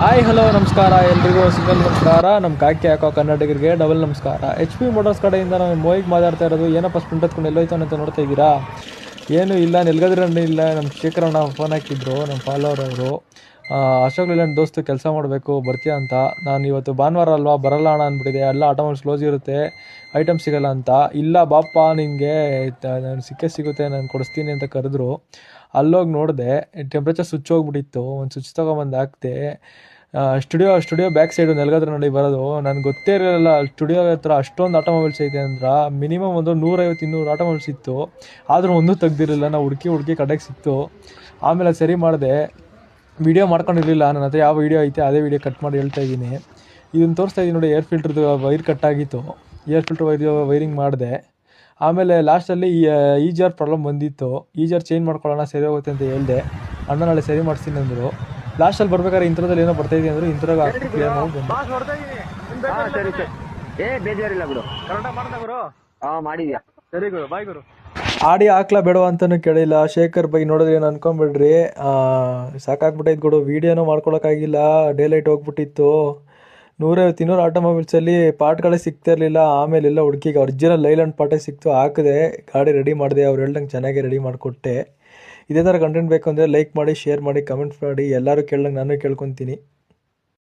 Hi hello ನಮಸ್ಕಾರ ಎಲ್ರಿಗೂ single ನಮಸ್ಕಾರ. ನಮ್ಮ ಕಾಕಿ ಹಾಕೋ ಕನ್ನಡಿಗರಿಗೆ ಡಬಲ್ ನಮಸ್ಕಾರ. ಎಚ್ ಪಿ ಮೋಟರ್ಸ್ ಕಡೆಯಿಂದ ನಾವು ಮೋಯಿಗೆ ಮಾತಾಡ್ತಾ ಇರೋದು. ಏನಪ್ಪ ಸ್ಪ್ರಿಂಟ್ ಹತ್ಕೊಂಡು ಎಲ್ಲೋಯ್ತು ಅಂತ ನೋಡ್ತಾ ಇದ್ದೀರಾ? ಏನೂ ಇಲ್ಲ, ನೆಲ್ಗದ್ರಣ್ಣು ಇಲ್ಲ. ನಮ್ಮ ಶೇಖರಣ್ಣ ಫೋನ್ ಹಾಕಿದ್ರು, ನಮ್ಮ ಫಾಲೋವರ್ ಅವರು. ಅಶೋಕ್ ಲೇಲ್ಯಾಂಡ್ ದೋಸ್ತು ಕೆಲಸ ಮಾಡಬೇಕು ಬರ್ತೀಯ ಅಂತ. ನಾನು ಇವತ್ತು ಭಾನುವಾರ ಅಲ್ವಾ ಬರಲ್ಲ ಅಣ್ಣ ಅಂದ್ಬಿಟ್ಟಿದೆ. ಎಲ್ಲ ಆಟೋಮೊಬೈಲ್ಸ್ ಕ್ಲೋಸ್ ಇರುತ್ತೆ, ಐಟಮ್ ಸಿಗೋಲ್ಲ ಅಂತ. ಇಲ್ಲ ಬಾಪ್ಪ ನಿನಗೆ ನಾನು ಸಿಗುತ್ತೆ, ನಾನು ಕೊಡಿಸ್ತೀನಿ ಅಂತ ಕರೆದ್ರು. ಅಲ್ಲೋಗಿ ನೋಡಿದೆ, ಟೆಂಪ್ರೇಚರ್ ಸ್ವಿಚ್ ಹೋಗ್ಬಿಟ್ಟಿತ್ತು. ಒಂದು ಸ್ವಿಚ್ ತೊಗೊಂಬಂದು ಹಾಕ್ದೆ. ಸ್ಟುಡಿಯೋ ಬ್ಯಾಕ್ ಸೈಡು ನೆಲಗದ್ರ ನೋಡಿ ಬರೋದು. ನನಗೆ ಗೊತ್ತೇ ಇರಲಿಲ್ಲ ಸ್ಟುಡಿಯೋ ಹತ್ರ ಅಷ್ಟೊಂದು ಆಟೋಮೊಬೈಲ್ಸ್ ಐತೆ ಅಂದ್ರೆ. ಮಿನಿಮಮ್ ಒಂದು 150-200 ಆಟೋಮೊಬೈಲ್ಸ್ ಇತ್ತು. ಆದರೂ ಒಂದೂ ತೆಗ್ದಿರಲಿಲ್ಲ. ನಾವು ಹುಡುಕಿ ಕಡೆಗೆ ಸಿಕ್ತು. ಆಮೇಲೆ ಸರಿ ಮಾಡಿದೆ. ವೀಡಿಯೋ ಮಾಡ್ಕೊಂಡಿರಲಿಲ್ಲ ನನ್ನ ಹತ್ರ. ಯಾವ ವೀಡಿಯೋ ಐತೆ ಅದೇ ವೀಡಿಯೋ ಕಟ್ ಮಾಡಿ ಹೇಳ್ತಾ ಇದ್ದೀನಿ. ಇದನ್ನು ತೋರಿಸ್ತಾ ಇದ್ದೀನಿ ನೋಡಿ. ಏರ್ ಫಿಲ್ಟ್ರದ್ದು ವೈರ್ ಕಟ್ಟಾಗಿತ್ತು. ಏರ್ ಫಿಲ್ಟ್ರ್ ವೈರಿಂಗ್ ಮಾಡಿದೆ. ಆಮೇಲೆ ಲಾಸ್ಟಲ್ಲಿ ಈ ಜಾರ್ ಪ್ರಾಬ್ಲಮ್ ಬಂದಿತ್ತು. ಈ ಜಾರ್ ಚೇಂಜ್ ಮಾಡ್ಕೊಳ್ಳೋಣ, ಸರಿ ಹೋಗುತ್ತೆ ಅಂತ ಹೇಳಿದೆ. ಅಣ್ಣ ನಾಳೆ ಸರಿ ಮಾಡಿಸ್ತೀನಿ ಅಂದರು. ಲಾಸ್ಟಲ್ಲಿ ಬರ್ಬೇಕಾದ್ರೆ ಇಂಥದ್ರಲ್ಲಿ ಏನೋ ಬರ್ತಾಯಿದೆ ಅಂದರು. ಇಂಥರಾಗ ಕ್ಲಿಯರ್ ಮಾಡಿ ಬಂದು ಸರಿ ಸರಿ. ಬೇಜಾರಿಲ್ಲ ಬಿಡು. ಕರೆಕ್ಟಾಗಿ ಮಾಡ್ತಾ ಗುರು. ಮಾಡಿದ್ಯಾ? ಸರಿ ಗುರು, ಬಾಯ್ ಗುರು. ಆಡಿ ಹಾಕ್ಲಾ ಬೇಡವಾ ಅಂತಲೂ ಕೇಳಿಲ್ಲ. ಶೇಖರ್ ಬಗ್ಗೆ ನೋಡಿದ್ರೆ ಏನು ಅನ್ಕೊಂಬಿಡ್ರಿ. ಸಾಕಾಗ್ಬಿಟ್ಟೈತೆ ಕೊಡು. ವೀಡಿಯೋನೂ ಮಾಡ್ಕೊಳಕ್ಕಾಗಿಲ್ಲ, ಡೇ ಲೈಟ್ ಹೋಗ್ಬಿಟ್ಟಿತ್ತು. 150-200 ಆಟೋಮೊಬೈಲ್ಸಲ್ಲಿ ಪಾರ್ಟ್ಗಳೇ ಸಿಗ್ತಾ ಇರಲಿಲ್ಲ. ಆಮೇಲೆ ಎಲ್ಲ ಹುಡುಕಿಗೆ ಒರಿಜಿನಲ್ ಲೈಲ್ಯಾಂಡ್ ಪಾರ್ಟೇ ಸಿಕ್ತು. ಹಾಕಿದೆ, ಗಾಡಿ ರೆಡಿ ಮಾಡಿದೆ. ಅವ್ರು ಹೇಳ್ದಂಗೆ ಚೆನ್ನಾಗಿ ರೆಡಿ ಮಾಡಿಕೊಟ್ಟೆ. ಇದೇ ಥರ ಕಂಟೆಂಟ್ ಬೇಕು ಅಂದರೆ ಲೈಕ್ ಮಾಡಿ, ಶೇರ್ ಮಾಡಿ, ಕಮೆಂಟ್ ಮಾಡಿ. ಎಲ್ಲರೂ ಕೇಳ್ದಂಗೆ ನಾನು ಕೇಳ್ಕೊತೀನಿ.